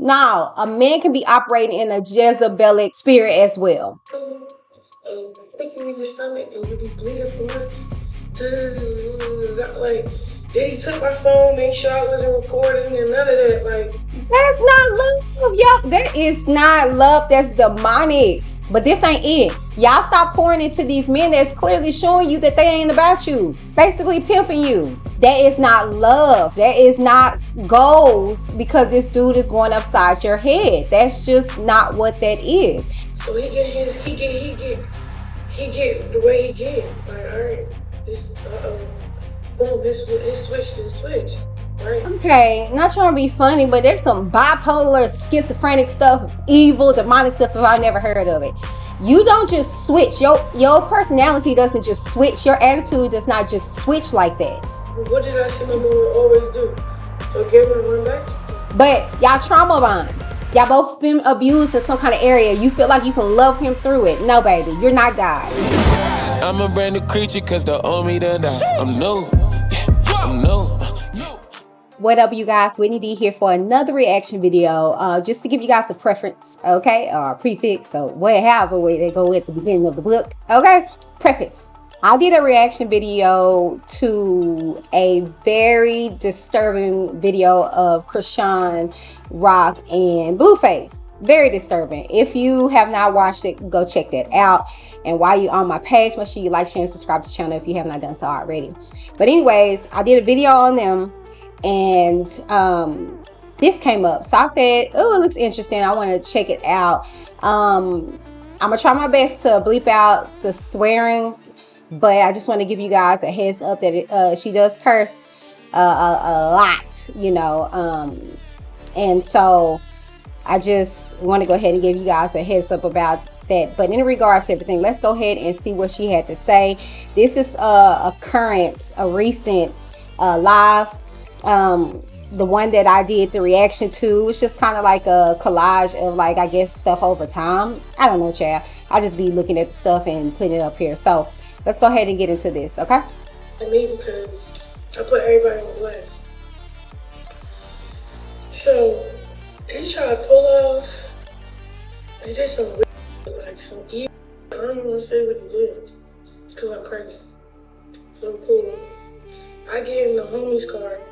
No, a man can be operating in a Jezebelic spirit as well. Thinking in your stomach and you be bleeding from us. Like, then he took my phone, make sure I wasn't recording and none of that. Like, that's not love, y'all. That is not love. That's demonic. But this ain't it. Y'all stop pouring into these men that's clearly showing you that they ain't about you. Basically pimping you. That is not love. That is not goals because this dude is going upside your head. That's just not what that is. So he get the way he get. Like, all right, this boom, this switch. Right. Okay, not trying to be funny, but there's some bipolar, schizophrenic stuff, evil, demonic stuff if I never heard of it. You don't just switch. Your personality doesn't just switch. Your attitude does not just switch like that. What did I see my mother always do? So give her run back. But y'all trauma bond. Y'all both been abused in some kind of area. You feel like you can love him through it. No, baby, you're not God. I'm a brand new creature cause they owe me to die. I'm new. I'm new. What up, you guys? Whitney D here for another reaction video. Just to give you guys a preference, okay? Or a prefix, or however way they go at the beginning of the book, okay? Preface. I did a reaction video to a very disturbing video of Chrisean, Rock, and BLUEFACE. Very disturbing. If you have not watched it, go check that out. And while you're on my page, make sure you like, share, and subscribe to the channel if you have not done so already. But anyways, I did a video on them. And this came up, so I said, oh, it looks interesting, I want to check it out. I'm gonna try my best to bleep out the swearing, but I just want to give you guys a heads up that she does curse a lot, you know, and so I just want to go ahead and give you guys a heads up about that. But in regards to everything, let's go ahead and see what she had to say. This is a recent live. The one that I did the reaction to was just kind of like a collage of, like, I guess stuff over time. I don't know, child. I just be looking at the stuff and putting it up here. So let's go ahead and get into this, okay? I mean, because I put everybody on blast. So he tried to pull off. He did some weird, like some evil. I don't even want to say what he did because I'm pregnant. So cool. I gave him the homie's card.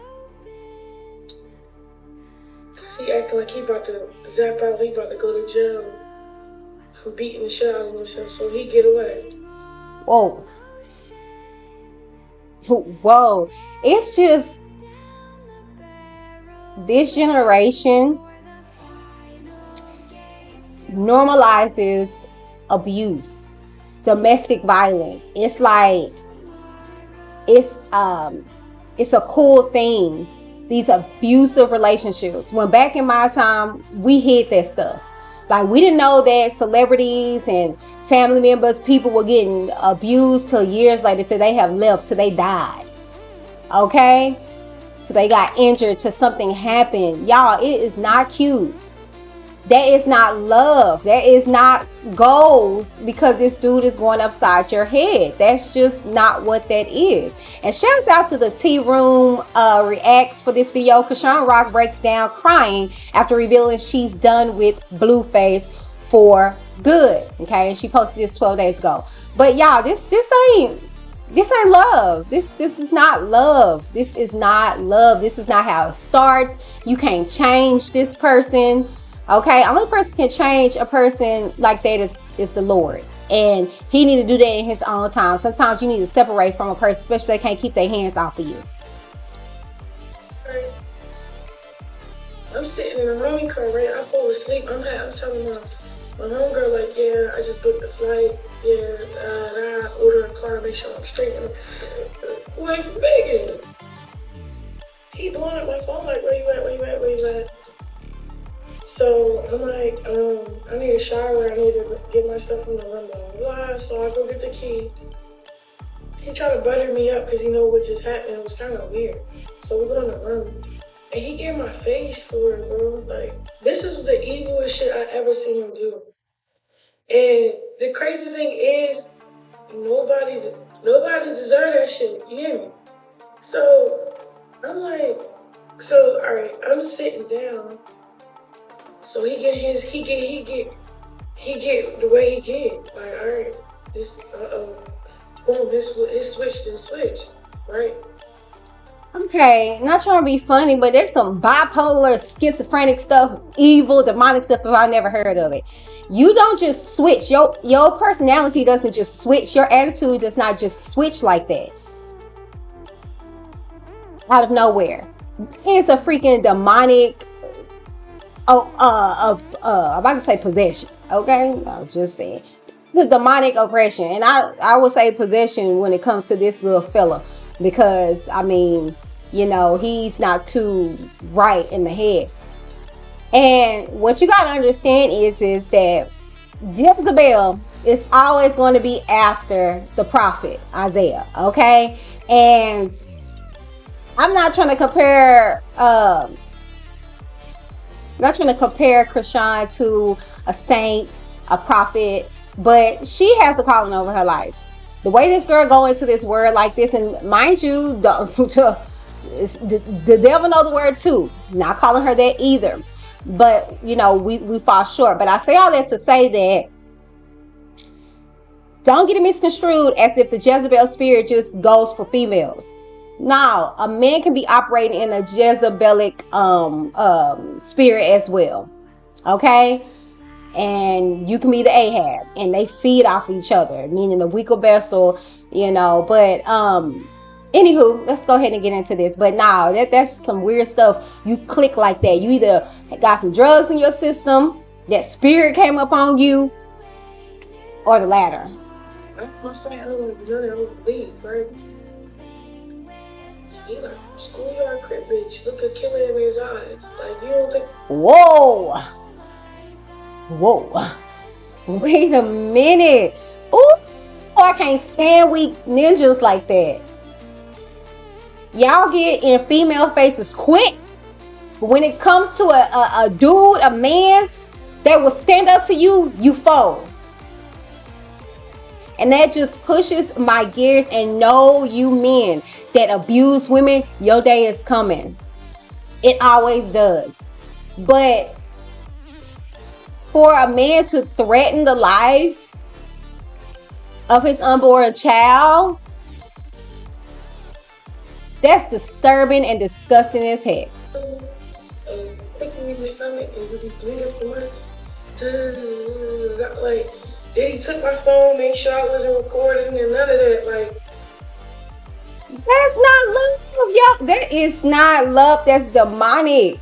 He acting like he about to zap out, he about to go to jail for beating the shit out of himself, so he get away. Whoa. Whoa. It's just, this generation normalizes abuse, domestic violence. It's like, it's a cool thing. These abusive relationships. When back in my time, we hid that stuff. Like, we didn't know that celebrities and family members, people were getting abused till years later, till they have left, till they died. Okay? Till they got injured, till something happened. Y'all, it is not cute. That is not love. That is not goals because this dude is going upside your head. That's just not what that is. And shouts out to the Tea Room reacts for this video. Chrisean Rock breaks down crying after revealing she's done with BLUEFACE for good. Okay, and she posted this 12 days ago. But y'all, this ain't love. This is not love. This is not love. This is not how it starts. You can't change this person. Okay, only person can change a person like that is the Lord, and he need to do that in his own time. Sometimes you need to separate from a person, especially if they can't keep their hands off of you. Right. I'm sitting in a rooming car, right? I fall asleep. I'm telling my homegirl, like, yeah, I just booked the flight. Yeah, I order a car, make sure I'm straight. Away from Vegas. He blowing up my phone, like, where you at? So I'm like, I need a shower, I need to get my stuff from the room, blah. So I go get the key. He tried to butter me up because he know what just happened. It was kind of weird. So we go in the room, and he gave my face for it, bro. Like, this is the evilest shit I ever seen him do. And the crazy thing is, nobody deserved that shit. You hear me? So I'm like, all right, I'm sitting down. So he get the way he get. Like, all right, this boom, his switch then switch, right? Okay, not trying to be funny, but there's some bipolar, schizophrenic stuff, evil, demonic stuff if I've never heard of it. You don't just switch. Your personality doesn't just switch. Your attitude does not just switch like that. Out of nowhere. It's a freaking demonic I'm about to say possession. Okay? I'm just saying. It's a demonic oppression. And I would say possession when it comes to this little fella. Because I mean, you know, he's not too right in the head. And what you gotta understand is that Jezebel is always going to be after the prophet Isaiah. Okay? And I'm not trying to compare Chrisean to a saint, a prophet, but she has a calling over her life. The way this girl go into this word like this, and mind you, the devil know the word too. Not calling her that either. But, you know, we fall short. But I say all that to say that don't get it misconstrued as if the Jezebel spirit just goes for females. Now, a man can be operating in a Jezebelic spirit as well. Okay? And you can be the Ahab. And they feed off each other. Meaning the weaker vessel, you know. But, anywho, let's go ahead and get into this. But now, that's some weird stuff. You click like that. You either got some drugs in your system. That spirit came up on you. Or the latter. My friend, leave, right? He like, schoolyard crip bitch, look at killing in his eyes. Like, you don't think... Whoa. Wait a minute. Ooh, I can't stand weak ninjas like that. Y'all get in female faces quick. But when it comes to a dude, a man that will stand up to you, you fold. And that just pushes my gears. And know you men that abuse women, your day is coming. It always does. But for a man to threaten the life of his unborn child, that's disturbing and disgusting as heck. Thinking in your stomach and you be bleeding for months. Like, then he took my phone, made sure I wasn't recording and none of that. Like, that's not love, y'all. That is not love. That's demonic.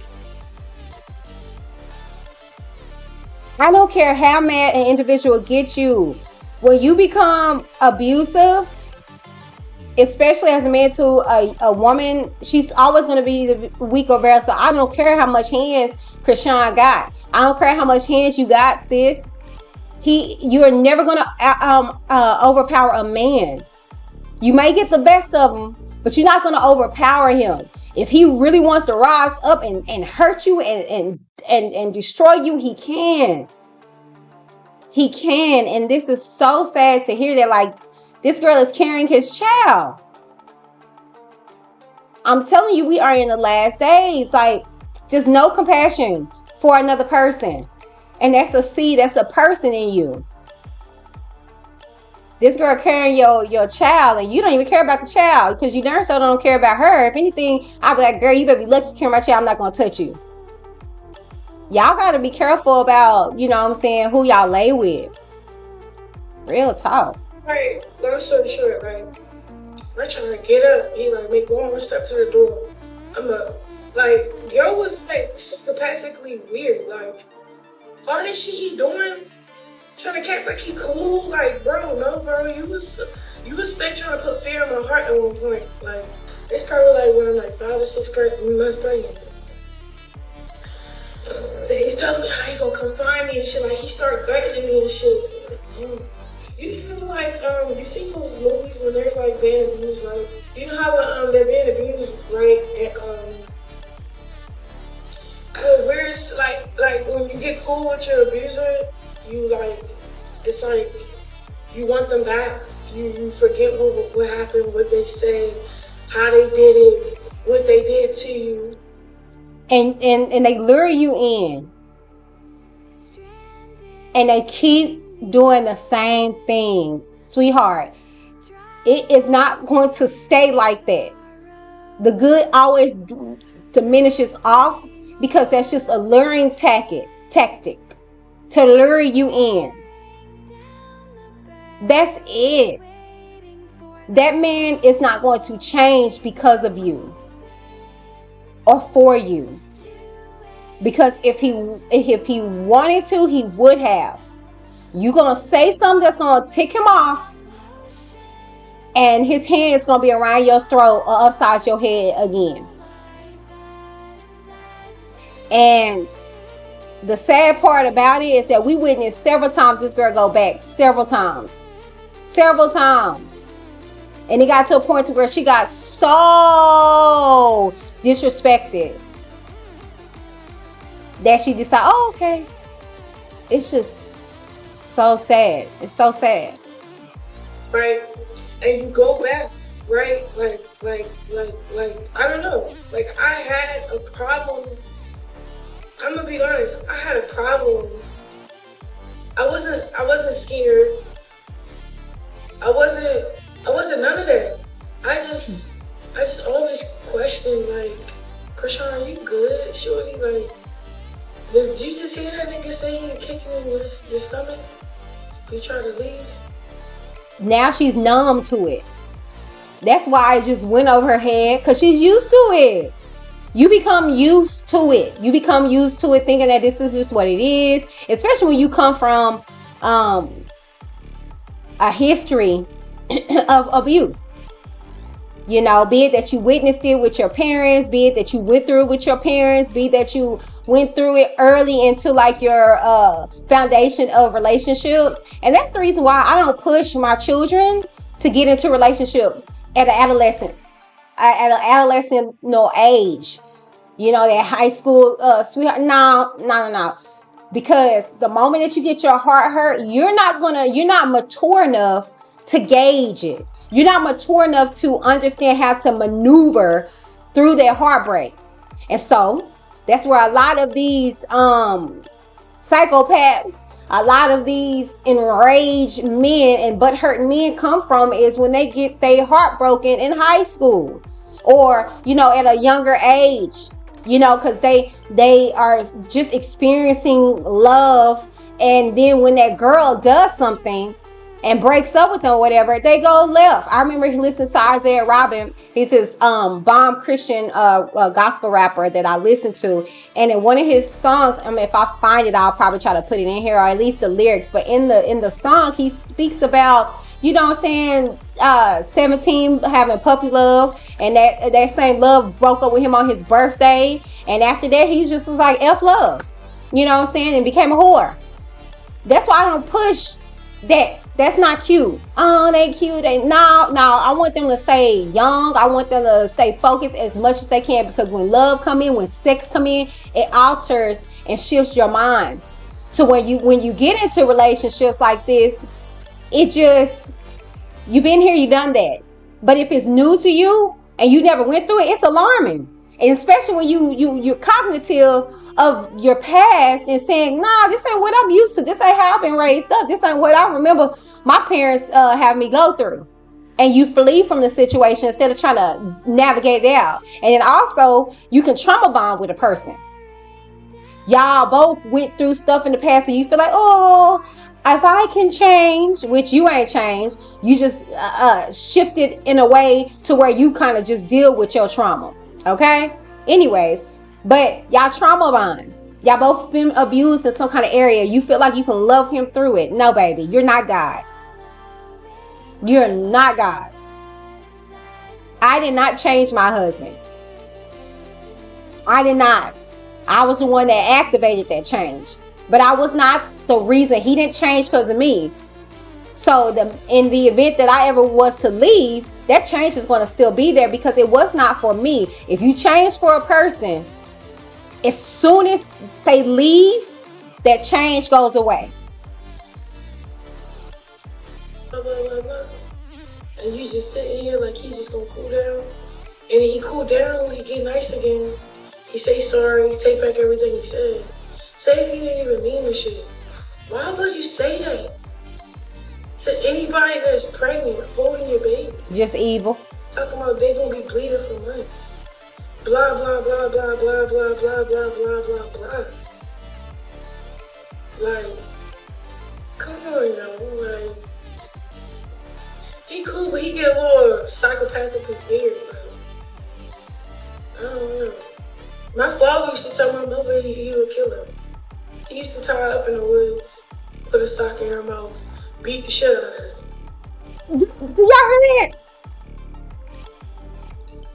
I don't care how mad an individual gets you. When you become abusive, especially as a man to a woman, she's always going to be the weaker vessel. I don't care how much hands Chrisean got. I don't care how much hands you got, sis. You're never going to overpower a man. You may get the best of him, but you're not going to overpower him. If he really wants to rise up and hurt you and destroy you, he can. He can. And this is so sad to hear that, like, this girl is carrying his child. I'm telling you, we are in the last days. Like, just no compassion for another person. And that's a seed, that's a person in you. This girl carrying your child, and you don't even care about the child because you darn so don't care about her. If anything, I'll be like, girl, you better be lucky carrying my child. I'm not going to touch you. Y'all got to be careful about, you know what I'm saying, who y'all lay with. Real talk. Right, long story short, right? I'm trying to get up. He like make one more step to the door. I'm up. Like, yo was like psychopathically weird. Like, all this shit he doing, trying to act like he cool. Like, bro, no, bro, you was been trying to put fear in my heart at one point. Like, it's probably like when I'm like 5 or 6 months pregnant. He's telling me how he gonna come find me and shit. Like, he started threatening me and shit. You feel like, you see those movies when they're like being abused, right? You know how they're being abused, right? And where it's like when you get cool with your abuser, you like, it's like you want them back. You forget what happened, what they said, how they did it, what they did to you. And they lure you in. and they keep doing the same thing, sweetheart, it is not going to stay like that. The good always diminishes off, because that's just a luring tactic to lure you in. That's it. That man is not going to change because of you or for you. Because if he wanted to, he would have. You're going to say something that's going to tick him off, and his hand is going to be around your throat or upside your head again. And the sad part about it is that we witnessed several times this girl go back. Several times. And it got to a point to where she got so disrespected that she decided, oh, okay. It's just so sad. It's so sad. Right? And you go back, right? Like, I don't know. Like, I had a problem. I'm gonna be honest. I had a problem. I wasn't scared. I wasn't none of that. I just always questioned, like, Chrisean, are you good? Shorty, like, did you just hear that nigga say he kick you in your stomach? You try to leave? Now she's numb to it. That's why it just went over her head, because she's used to it. You become used to it. You become used to it, thinking that this is just what it is. Especially when you come from a history of abuse. You know, be it that you witnessed it with your parents, be it that you went through it with your parents, be it that you went through it early into like your foundation of relationships. And that's the reason why I don't push my children to get into relationships at an adolescent age. You know, that high school sweetheart. No. Because the moment that you get your heart hurt, you're not mature enough to gauge it. You're not mature enough to understand how to maneuver through that heartbreak. And so that's where a lot of these psychopaths, a lot of these enraged men and butthurt men come from, is when they get their heart broken in high school, or, you know, at a younger age, you know, because they are just experiencing love. And then when that girl does something and breaks up with them or whatever, they go left. I remember listening to Isaiah Robin. He's this bomb Christian gospel rapper that I listened to. And in one of his songs, I mean, if I find it, I'll probably try to put it in here, or at least the lyrics. But in the song, he speaks about, you know what I'm saying, 17 having puppy love, and that same love broke up with him on his birthday. And after that, he just was like, F love. You know what I'm saying? And became a whore. That's why I don't push that. That's not cute. Oh, they cute. No. I want them to stay young. I want them to stay focused as much as they can, because when love come in, when sex come in, it alters and shifts your mind. So when you get into relationships like this, it just, you've been here, you done that. But if it's new to you and you never went through it, it's alarming. And especially when you're cognitive of your past and saying, nah, this ain't what I'm used to. This ain't how I've been raised up. This ain't what I remember my parents have me go through. And you flee from the situation instead of trying to navigate it out. And then also, you can trauma bond with a person. Y'all both went through stuff in the past, and you feel like, oh, if I can change, which you ain't changed, you just shifted in a way to where you kind of just deal with your trauma. Okay? Anyways, but y'all trauma bond. Y'all both been abused in some kind of area. You feel like you can love him through it. No, baby, you're not God. You're not God. I did not change my husband. I did not. I was the one that activated that change. But I was not the reason. He didn't change because of me. So in the event that I ever was to leave, that change is going to still be there, because it was not for me. If you change for a person, as soon as they leave, that change goes away. And you just sitting here like he's just gonna cool down. And he cool down, he get nice again. He say sorry, take back everything he said. Say if he didn't even mean the shit. Why would you say that to anybody that's pregnant, holding your baby? Just evil. Talking about they gonna be bleeding for months. Blah, blah, blah, blah, blah, blah, blah, blah, blah, blah, blah. Like, come on, yo. Like, he cool, but he get a little psychopathically weird. Like, I don't know. My father used to tell my mother he would kill her. He used to tie her up in the woods, put a sock in her mouth, beat the shit out of her. Do y'all hear that?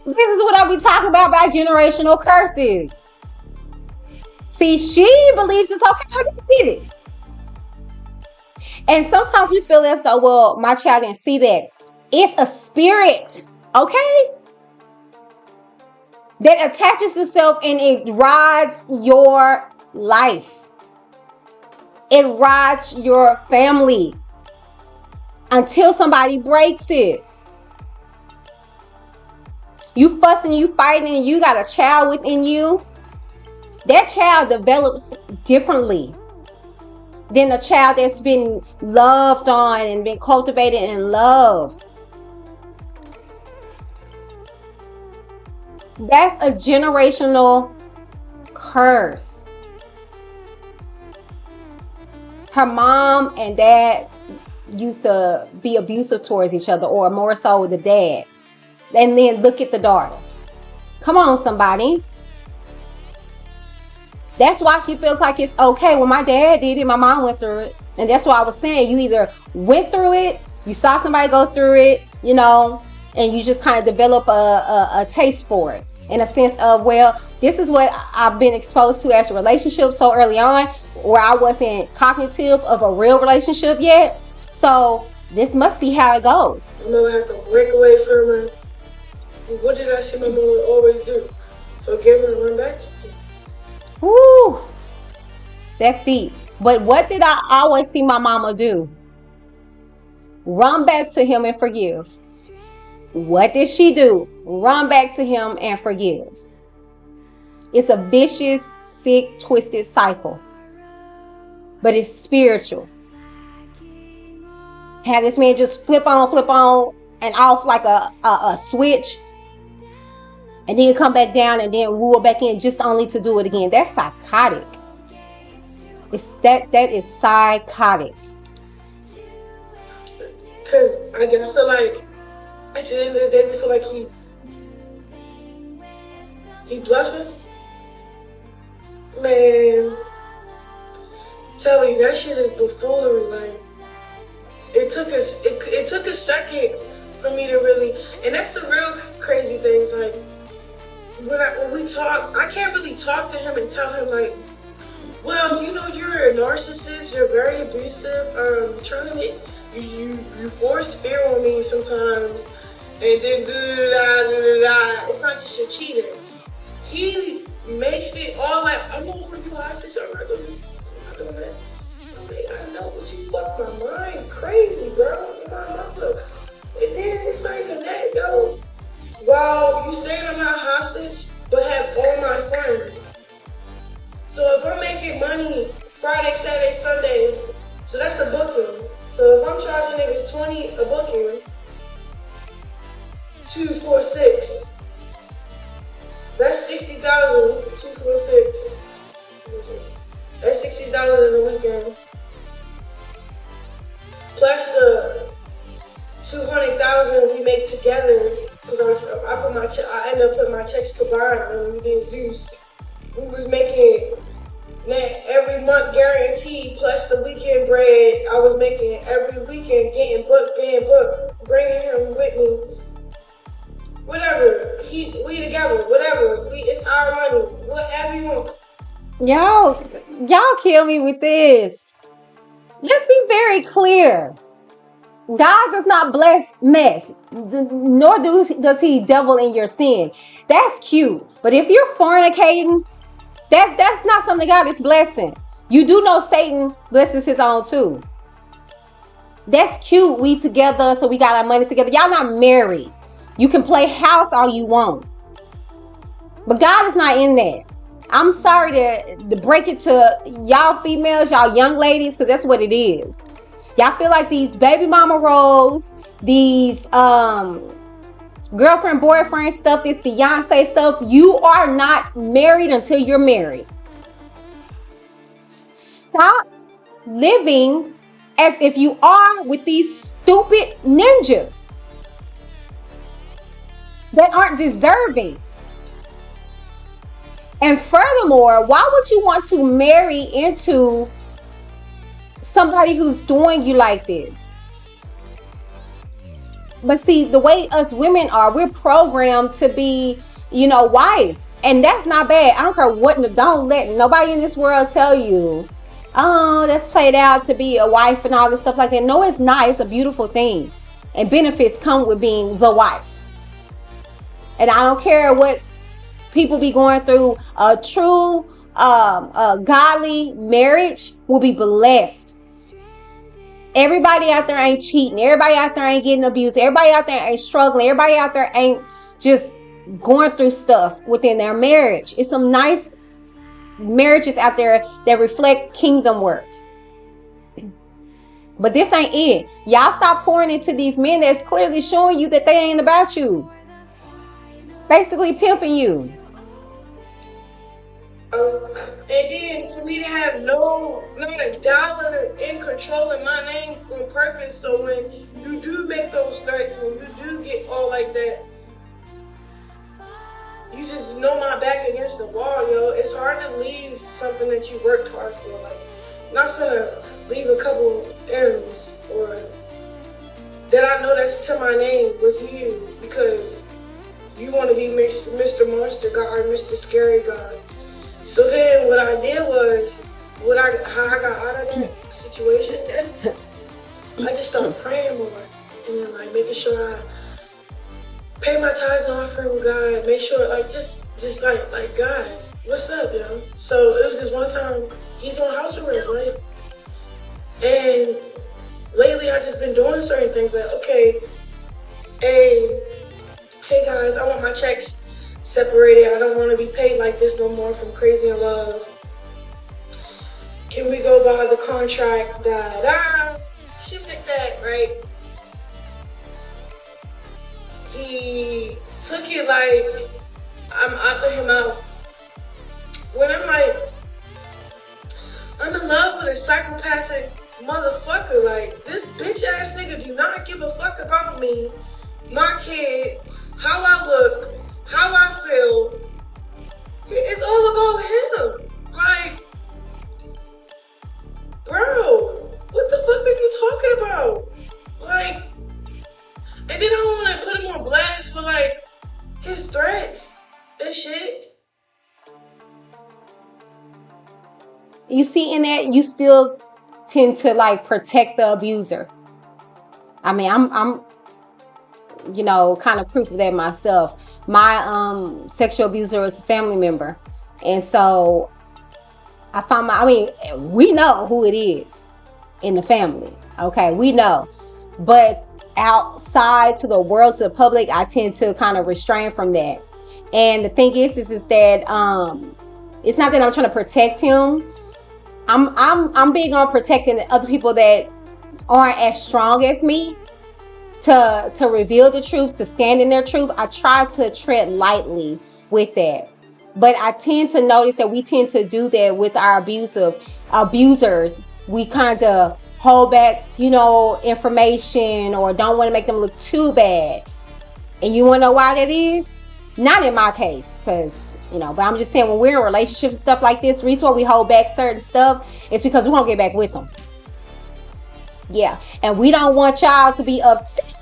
This is what I be talking about generational curses. See, she believes it's okay. I did it. And sometimes we feel as though, well, my child didn't see that. It's a spirit, okay? That attaches itself and it rides your life. It rides your family until somebody breaks it. You fussing, you fighting, and you got a child within you. That child develops differently than a child that's been loved on and been cultivated in love. That's a generational curse. Her mom and dad used to be abusive towards each other, or more so the dad. And then look at the daughter. Come on, somebody. That's why she feels like it's okay. When my dad did it, my mom went through it. And that's why I was saying, you either went through it, you saw somebody go through it, you know, and you just kind of develop a taste for it. In a sense of, well, this is what I've been exposed to as a relationship so early on, where I wasn't cognitive of a real relationship yet. So this must be how it goes. My mother had to break away from her. What did I see my mother always do? Forgive her and run back to her. Woo, that's deep. But what did I always see my mama do? Run back to him and forgive. What did she do? Run back to him and forgive. It's a vicious, sick, twisted cycle. But it's spiritual. Had this man just flip on, and off like a switch. And then come back down and then woo back in just only to do it again. That's psychotic. That is psychotic. Because I feel like at the end of the day, we feel like he bluffing. Man, tell you that shit is buffoonery. Like, it took a second for me to really, and that's the real crazy things. Like, when we talk, I can't really talk to him and tell him like, well, you know, you're a narcissist, you're very abusive, trying to make you force fear on me sometimes, and then it's not just your cheating. He makes it all like, I'm gonna hold you hostage, I'm not doing this, I'm not doing that. I'm like, I know, but you fucked my mind crazy, girl. My mother. And then it's not even that, yo. Well, you saying I'm not hostage, but have all my friends. So if I'm making money Friday, Saturday, Sunday, so that's the booking. So if I'm charging niggas 20 a booking, 2, 4, 6. That's 60,000. 2, 4, 6. That's 60,000 in a weekend. Plus the 200,000 we make together. Because I ended up putting my checks combined when we did Zeus. We was making every month guaranteed, plus the weekend bread I was making every weekend, getting booked, being booked, bringing him Whitney. Whatever. We together, whatever. It's our money. Whatever you want. Y'all kill me with this. Let's be very clear. God does not bless mess, nor does he devil in your sin. That's cute. But if you're fornicating, that's not something God is blessing. You do know Satan blesses his own too. That's cute. We together, so we got our money together. Y'all not married. You can play house all you want. But God is not in that. I'm sorry to break it to y'all females, y'all young ladies, because that's what it is. Y'all feel like these baby mama roles, these girlfriend, boyfriend stuff, this fiance stuff, you are not married until you're married. Stop living as if you are with these stupid ninjas that aren't deserving. And furthermore, why would you want to marry into somebody who's doing you like this? But see, the way us women are, we're programmed to be, wives. And that's not bad. I don't care what, don't let nobody in this world tell you, oh, that's played out to be a wife and all this stuff like that. No, it's not. It's a beautiful thing. And benefits come with being the wife. And I don't care what people be going through. A true, godly marriage will be blessed. Everybody out there ain't cheating. Everybody out there ain't getting abused. Everybody out there ain't struggling. Everybody out there ain't just going through stuff within their marriage. It's some nice marriages out there that reflect kingdom work. But this ain't it. Y'all stop pouring into these men that's clearly showing you that they ain't about you. Basically pimping you. And then for me to have not a dollar in control in my name on purpose, so when you do make those threats, when you do get all like that, you just know my back against the wall, yo. It's hard to leave something that you worked hard for. Like, not gonna leave a couple M's or that I know that's to my name with you because you want to be Mr. Monster God or Mr. Scary God. So then what I did was, how I got out of that situation, I just started praying more and then like making sure I pay my tithes and offering with God, make sure like just like God, what's up, yo? So it was this one time he's on house arrest, right? And lately I just been doing certain things like, okay, hey guys, I want my checks separated. I don't want to be paid like this no more from Crazy in Love. Can we go by the contract? Shit like that, right? He took it like I'm opting him out. When I'm like, I'm in love with a psychopathic motherfucker. Like, this bitch ass nigga do not give a fuck about me, my kid, how I look, how I feel. It's all about him. Like, bro, what the fuck are you talking about? Like, and then I want to put him on blast for like his threats and shit. You see, in that, you still tend to like protect the abuser. I mean, I'm kind of proof of that myself. My sexual abuser was a family member, and so I found we know who it is in the family. Okay, we know, but outside to the world, to the public, I tend to kind of restrain from that. And the thing is that it's not that I'm trying to protect him. I'm big on protecting other people that aren't as strong as me to reveal the truth, to stand in their truth. I try to tread lightly with that. But I tend to notice that we tend to do that with our abusers. We kind of hold back, information, or don't want to make them look too bad. And you want to know why that is? Not in my case, because, but I'm just saying, when we're in relationships and stuff like this, the reason why we hold back certain stuff is because we won't get back with them. Yeah, and we don't want y'all to be upset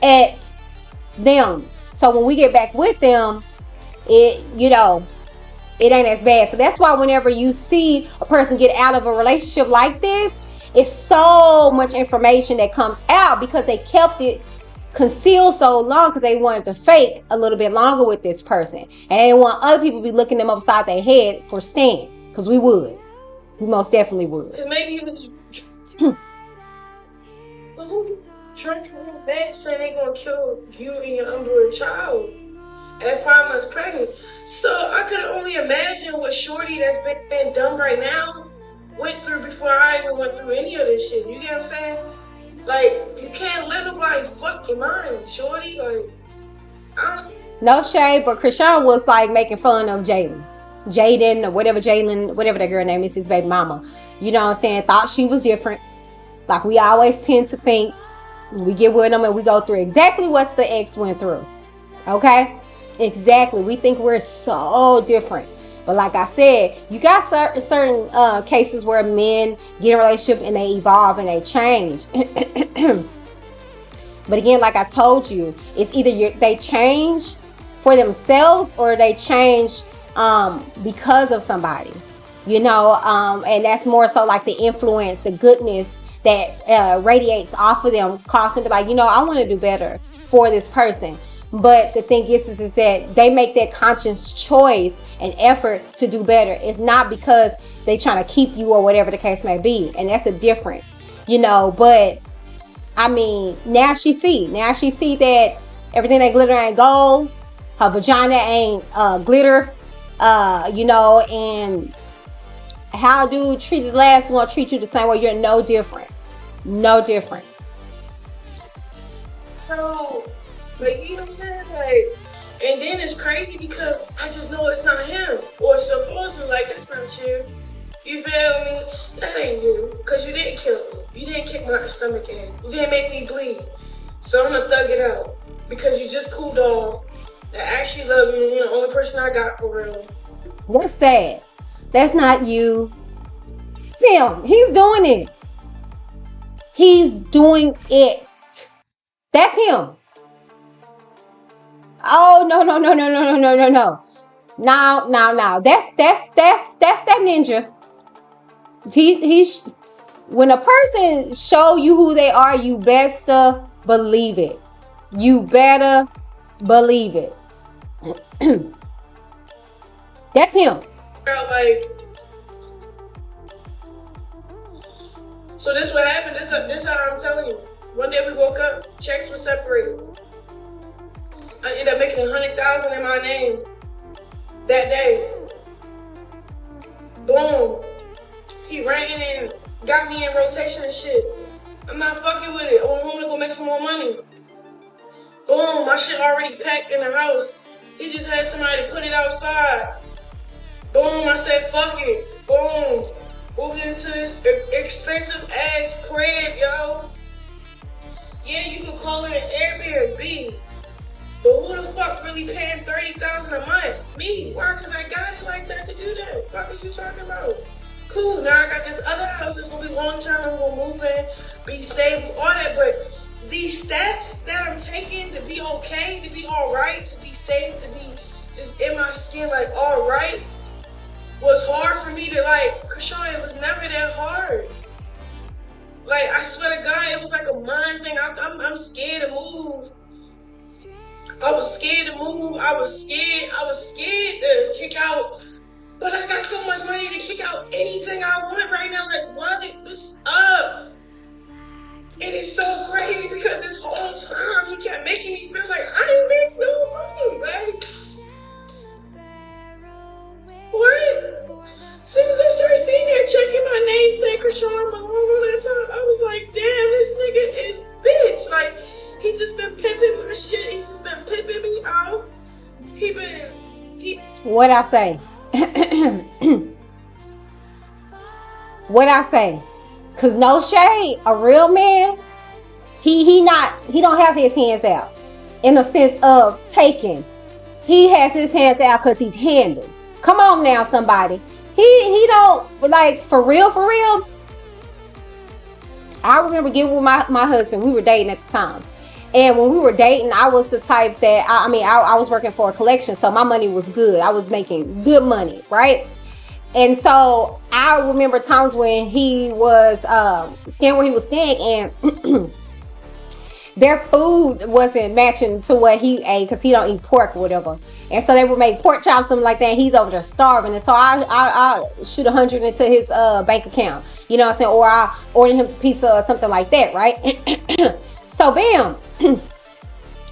at them. So when we get back with them, it ain't as bad. So that's why whenever you see a person get out of a relationship like this, it's so much information that comes out because they kept it concealed so long because they wanted to fake a little bit longer with this person. And they didn't want other people to be looking them upside their head for staying. Because we would. We most definitely would. Because maybe he was drunk in bed saying they gonna kill you and your unborn child at 5 months pregnant. So I could only imagine what Shorty that's been done right now went through before I even went through any of this shit. You get what I'm saying? Like, you can't let nobody fuck your mind, Shorty. Like, no shade, but Chrisean was like making fun of Jaden, or whatever that girl name is, his baby mama. You know what I'm saying? Thought she was different. Like we always tend to think. We get with them and we go through exactly what the ex went through. Okay? Exactly. We think we're so different. But like I said, you got certain cases where men get in a relationship and they evolve and they change. But again, like I told you, it's either they change for themselves or they change because of somebody. You know, and that's more so like the influence, the goodness that radiates off of them, cause them to be like, you know, I want to do better for this person. But the thing is that they make that conscious choice and effort to do better. It's not because they trying to keep you or whatever the case may be. And that's a difference, you know. But I mean, now she see that everything that glitter ain't gold. Her vagina ain't glitter, you know. And how a dude treated the last one treat you the same way. You're no different. No different. So, like, you know what I'm saying? Like, and then it's crazy because I just know it's not him. Or supposedly, like, that's not you. You feel me? That ain't you. Because you didn't kill me. You didn't kick my stomach in. You didn't make me bleed. So I'm going to thug it out. Because you just cool dog that actually love you. You're the only person I got for real. That's sad. That's not you. Tim, he's doing it. He's doing it. That's him. Oh no. No. That's that ninja. He's when a person show you who they are, you better believe it. You better believe it. That's him. Like, so this what happened. This how I'm telling you. One day we woke up, checks were separated. I ended up making $100,000 in my name that day. Boom. He ran and got me in rotation and shit. I'm not fucking with it. I went home to go make some more money. Boom. My shit already packed in the house. He just had somebody put it outside. Boom. I said, fuck it. Boom. Moved into this expensive ass crib, yo. Yeah, you could call it an Airbnb. But who the fuck really paying $30,000 a month? Me. Why? Because I got it like that to do that. What is you talking about? Cool. Now I got this other house that's going to be long term. I'm going to move in, be stable, all that. But these steps that I'm taking to be okay, to be all right, to be safe, to be just in my skin, like all right, was hard for me to like, Chrisean, it was never that hard. Like, I swear to God, it was like a mind thing. I'm scared to move. I was scared to move. I was scared to kick out. But I got so much money to kick out anything I want right now. Like, why this up? And it's so crazy because this whole time he kept making me feel like I ain't make no money, babe. What? As soon as I started seeing that check in my name saying Chrisean Malone on that time, I was like, damn, this nigga is bitch. Like, he just been pimping my shit. He just been pimping me out. What I say? What I say? Cause no shade, a real man, he don't have his hands out in a sense of taking. He has his hands out cause he's handling. Come on now, somebody. He don't, like, for real. I remember getting with my husband. We were dating at the time. And when we were dating, I was the type that, I was working for a collection. So my money was good. I was making good money, right? And so I remember times when he was staying where he was staying and their food wasn't matching to what he ate because he don't eat pork or whatever. And so they would make pork chops, something like that. And he's over there starving. And so I shoot 100 into his bank account. You know what I'm saying? Or I order him some pizza or something like that, right? So bam.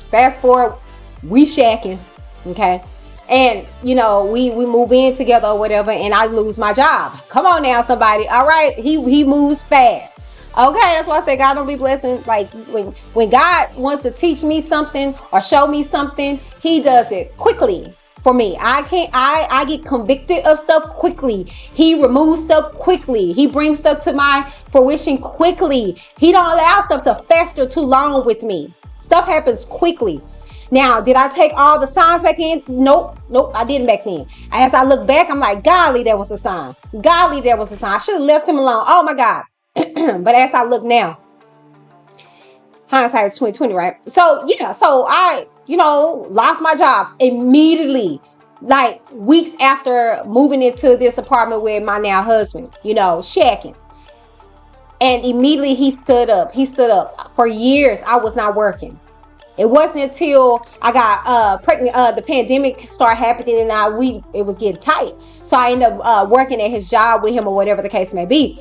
Fast forward, we shacking. Okay. And you know, we move in together or whatever, and I lose my job. Come on now, somebody. All right, he moves fast. Okay, that's why I say God don't be blessing. Like when God wants to teach me something or show me something, he does it quickly for me. I get convicted of stuff quickly. He removes stuff quickly. He brings stuff to my fruition quickly. He don't allow stuff to fester too long with me. Stuff happens quickly. Now, did I take all the signs back in? Nope, I didn't back then. As I look back, I'm like, golly, there was a sign. Golly, there was a sign. I should have left him alone. Oh my God. But as I look now, hindsight is 2020, right? So yeah, so I, lost my job immediately, like weeks after moving into this apartment with my now husband, shacking. And immediately he stood up. For years, I was not working. It wasn't until I got pregnant, the pandemic started happening, and it was getting tight. So I ended up working at his job with him, or whatever the case may be.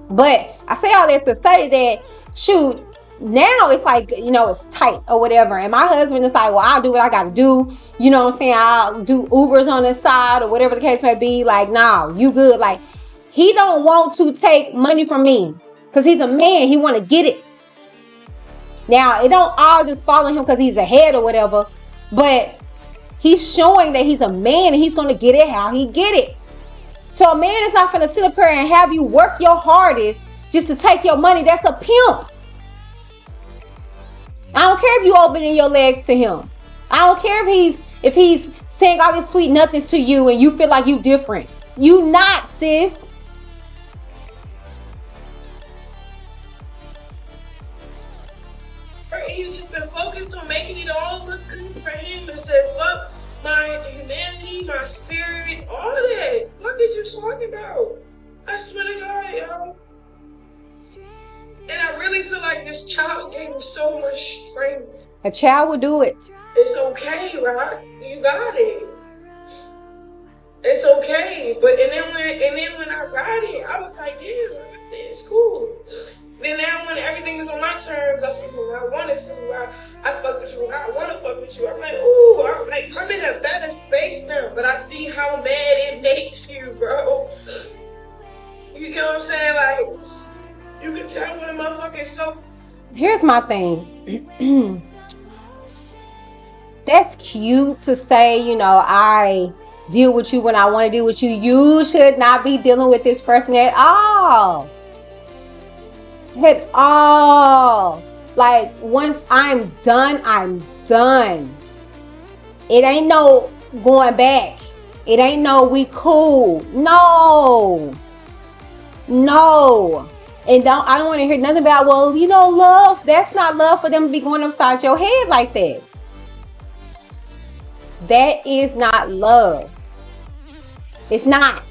But I say all that to say that, shoot, now it's like, it's tight or whatever. And my husband is like, well, I'll do what I got to do. You know what I'm saying? I'll do Ubers on the side or whatever the case may be. Like, nah, you good. Like, he don't want to take money from me because he's a man. He want to get it. Now, it don't all just fall on him because he's ahead or whatever. But he's showing that he's a man and he's going to get it how he get it. So a man is not going to sit up here and have you work your hardest just to take your money. That's a pimp. I don't care if you opening your legs to him. I don't care if he's saying all these sweet nothings to you and you feel like you different. You not, sis. He's just been focused on making it all look good for him and said, fuck my humanity, my spirit, all of that. What did you talk about? I swear to God, y'all. And I really feel like this child gave me so much strength. A child will do it. It's okay, right? You got it. It's okay. But and then when I got it, I was like, damn, it's cool. Then now when everything is on my terms, I see who I want to see, who I fuck with you, I want to fuck with you. I'm like, ooh, I'm in a better space now. But I see how mad it makes you, bro. You know what I'm saying? Like, you can tell when a motherfucker is so. Here's my thing. That's cute to say, I deal with you when I want to deal with you. You should not be dealing with this person at all. At all. Like, once I'm done, I'm done. It ain't no going back. It ain't no we cool. No. And I don't want to hear nothing about, well, love. That's not love for them to be going upside your head like that. That is not love. It's not.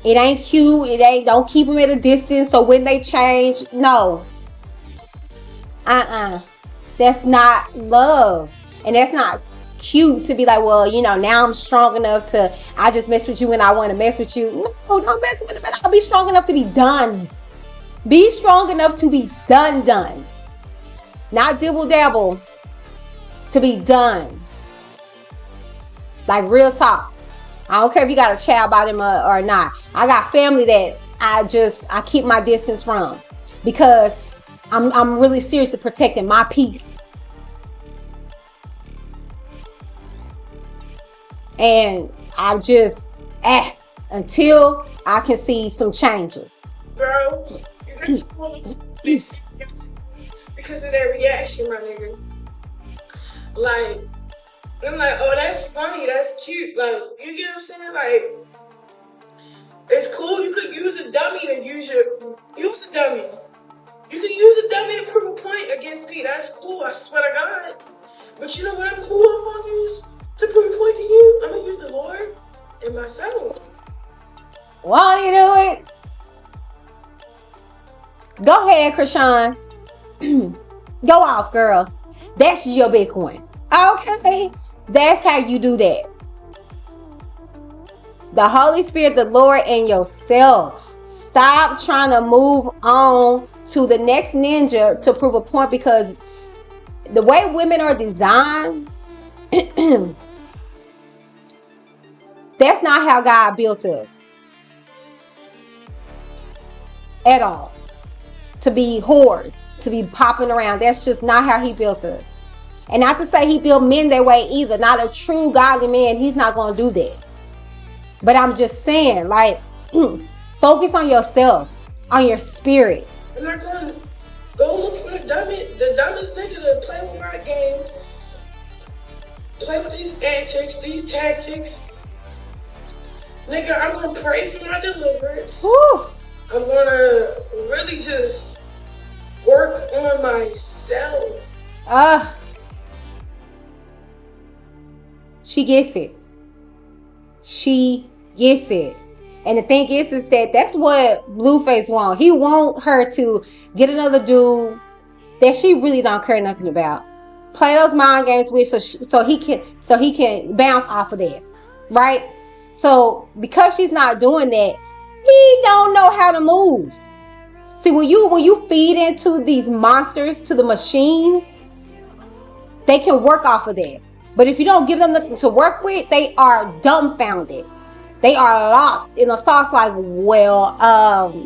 It ain't cute. Don't keep them at a distance. So when they change, no. That's not love. And that's not cute to be like, well, now I'm strong enough to, I just mess with you when I want to mess with you. No, don't mess with me. I'll be strong enough to be done. Be strong enough to be done. Not dibble dabble. To be done. Like, real talk. I don't care if you got a child by them or not. I got family that I keep my distance from because I'm really serious to protecting my peace. And I'm just until I can see some changes. Bro, you got because of their reaction, my nigga. Like, I'm like, oh, that's funny, that's cute. Like, you get what I'm saying? Like, it's cool. You could use a dummy to use a dummy. You can use a dummy to prove a point against me. That's cool. I swear to God. But you know what I'm cool? I'm gonna use to prove a point to you. I'm gonna use the Lord and myself. Won't you do it? Go ahead, Chrisean. Go off, girl. That's your big one. Okay. That's how you do that. The Holy Spirit, the Lord, and yourself. Stop trying to move on to the next ninja to prove a point, because the way women are designed, That's not how God built us at all. To be whores, to be popping around. That's just not how he built us. And not to say he built men that way either. Not a true godly man, he's not going to do that. But I'm just saying, like, focus on yourself, on your spirit. I'm not going to go look for the dumbest nigga to play with my game, play with these antics, these tactics. Nigga, I'm going to pray for my deliverance. Woo. I'm going to really just work on myself. She gets it. She gets it. And the thing is that that's what Blueface want. He want her to get another dude that she really don't care nothing about. Play those mind games with, so he can bounce off of that, right? So because she's not doing that, he don't know how to move. See, when you feed into these monsters, to the machine, they can work off of that. But if you don't give them nothing to work with, they are dumbfounded. They are lost in a sauce, like, well,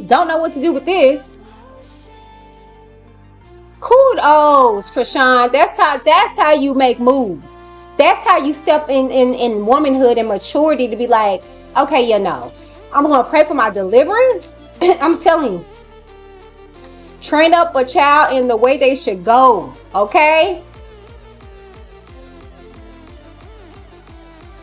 don't know what to do with this. Kudos, Chrisean. That's how you make moves. That's how you step in womanhood and maturity, to be like, okay, you know, I'm gonna pray for my deliverance. I'm telling you, train up a child in the way they should go. Okay.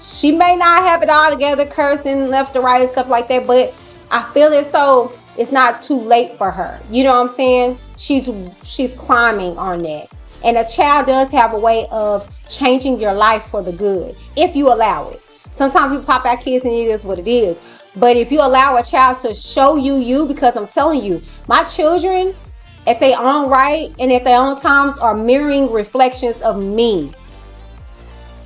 She may not have it all together, cursing left to right and stuff like that, but I feel as though it's not too late for her. You know what I'm saying? She's climbing on that. And a child does have a way of changing your life for the good, if you allow it. Sometimes people pop out kids and it is what it is. But if you allow a child to show you, because I'm telling you, my children, at their own right and at their own times, are mirroring reflections of me.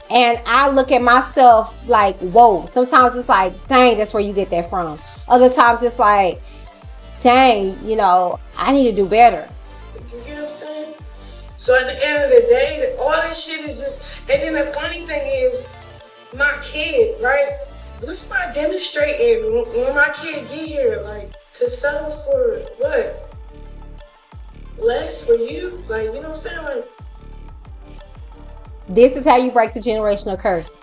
And I look at myself like, whoa. Sometimes it's like, dang, that's where you get that from. Other times it's like, dang, you know, I need to do better. You get what I'm saying? So at the end of the day, all this shit is just, and then the funny thing is, my kid, right? What if I demonstrating when my kid get here, like, to settle for what? Less for you? Like, you know what I'm saying? Like, this is how you break the generational curse.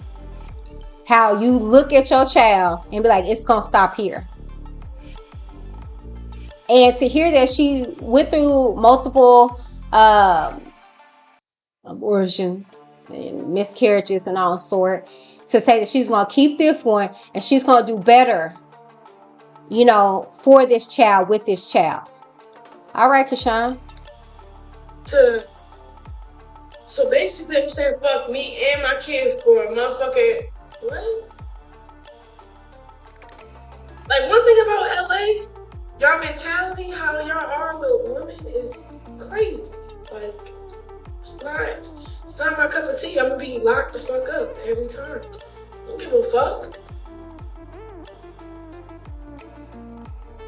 How you look at your child and be like, it's gonna stop here. And to hear that she went through multiple abortions and miscarriages and all sort, to say that she's gonna keep this one and she's gonna do better, you know, for this child, with this child. All right, Chrisean. So basically, I'm saying fuck me and my kids for a motherfucking what? Like, one thing about LA, y'all mentality, how y'all are with women, is crazy. Like, it's not my cup of tea. I'm gonna be locked the fuck up every time. Don't give a fuck.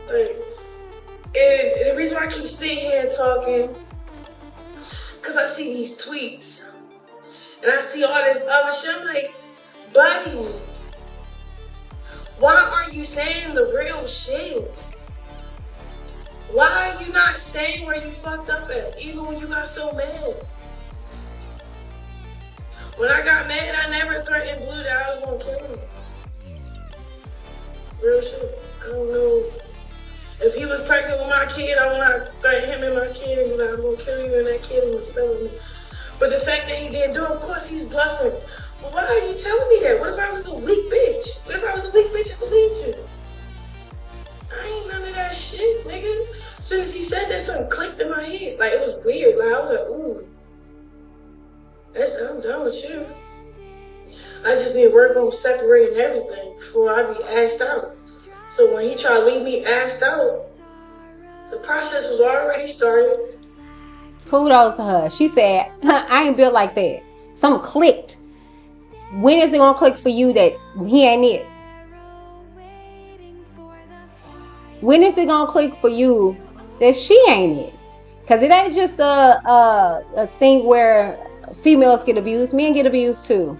Like, and the reason why I keep sitting here and talking, because I see these tweets and I see all this other shit. I'm like, buddy, why aren't you saying the real shit? Why are you not saying where you fucked up at, even when you got so mad? When I got mad, I never threatened Blue that I was gonna kill him. Real shit. I don't know. If he was pregnant with my kid, I would not threaten him and my kid and be like, I'm gonna kill you and that kid and stay with me. But the fact that he didn't do it, of course he's bluffing. But why are you telling me that? What if I was a weak bitch? What if I was a weak bitch and believed you? I ain't none of that shit, nigga. As soon as he said that, something clicked in my head. Like, it was weird. Like, I was like, ooh. I'm done with you. I just need to work on separating everything before I be asked out. So when he tried to leave me asked out, the process was already started. Kudos to her. She said, I ain't built like that. Something clicked. When is it gonna click for you that he ain't it? When is it gonna click for you that she ain't it? Because it ain't just a thing where females get abused. Men get abused too.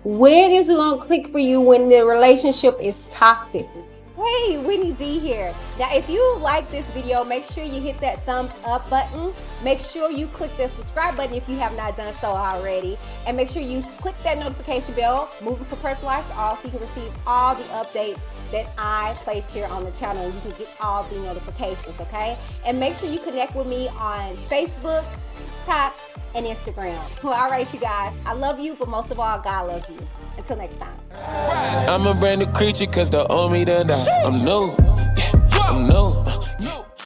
When is it gonna click for you when the relationship is toxic? Hey, Whitney D here. Now, if you like this video, make sure you hit that thumbs up button. Make sure you click the subscribe button if you have not done so already. And make sure you click that notification bell, moving for personalized to all, so you can receive all the updates that I place here on the channel, and you can get all the notifications, okay? And make sure you connect with me on Facebook, TikTok, and Instagram. Well, all right, you guys. I love you, but most of all, God loves you. Until next time. I'm a brand new creature, cause the old me done died. I'm new, yeah, I'm new.